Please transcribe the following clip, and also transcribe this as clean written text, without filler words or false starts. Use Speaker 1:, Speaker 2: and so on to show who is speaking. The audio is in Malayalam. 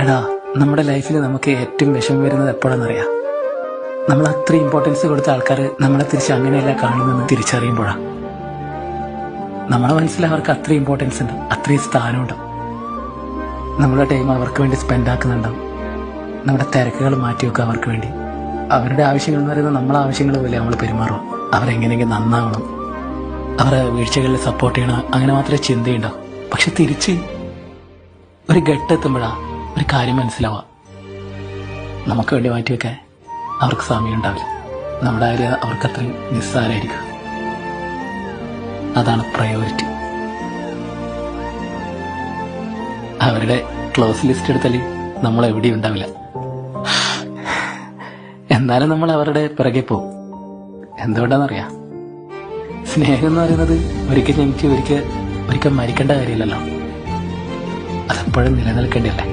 Speaker 1: എടാ, നമ്മുടെ ലൈഫിൽ നമുക്ക് ഏറ്റവും വിഷമം വരുന്നത് എപ്പോഴാണെന്നറിയാം? നമ്മൾ അത്ര ഇമ്പോർട്ടൻസ് കൊടുത്ത ആൾക്കാർ നമ്മളെ തിരിച്ച് അങ്ങനെയല്ല കാണുന്നതെന്ന് തിരിച്ചറിയുമ്പോഴാണ്. നമ്മളെ മനസ്സിൽ അവർക്ക് അത്ര ഇമ്പോർട്ടൻസ് ഉണ്ട്, അത്രയും സ്ഥാനമുണ്ട്. നമ്മുടെ ടൈം അവർക്ക് വേണ്ടി സ്പെൻഡ് ആക്കുന്നുണ്ടാവും. നമ്മുടെ തിരക്കുകൾ മാറ്റിവെക്കുക അവർക്ക് വേണ്ടി. അവരുടെ ആവശ്യങ്ങൾ എന്ന് പറയുന്നത് നമ്മളെ ആവശ്യങ്ങൾ പോലെ നമ്മൾ പെരുമാറും. അവരെങ്ങനെയെങ്കിലും നന്നാവണം, അവരെ വീഴ്ചകളിൽ സപ്പോർട്ട് ചെയ്യണം, അങ്ങനെ മാത്രമേ ചിന്തയുണ്ടാവും. പക്ഷെ തിരിച്ച് ഒരു ഘട്ടെത്തുമ്പോഴാണ് ഒരു കാര്യം മനസ്സിലാവുക, നമുക്ക് വേണ്ടി മാറ്റിവെക്കാൻ അവർക്ക് സമയം ഉണ്ടാവില്ല. നമ്മുടെ കാര്യം അവർക്ക് അത്രയും നിസ്സാരമായിരിക്കും. അതാണ് പ്രയോറിറ്റി. അവരുടെ ക്ലോസ് ലിസ്റ്റ് എടുത്താൽ നമ്മൾ എവിടെയും ഉണ്ടാവില്ല. എന്നാലും നമ്മൾ അവരുടെ പിറകെ പോകും. എന്തുകൊണ്ടാണെന്നറിയാം? സ്നേഹം എന്ന് പറയുന്നത് ഒരിക്കൽ ജനിച്ച് ഒരിക്കൽ മരിക്കേണ്ട കാര്യമില്ലല്ലോ. അതെപ്പോഴും നിലനിൽക്കേണ്ടതല്ലേ.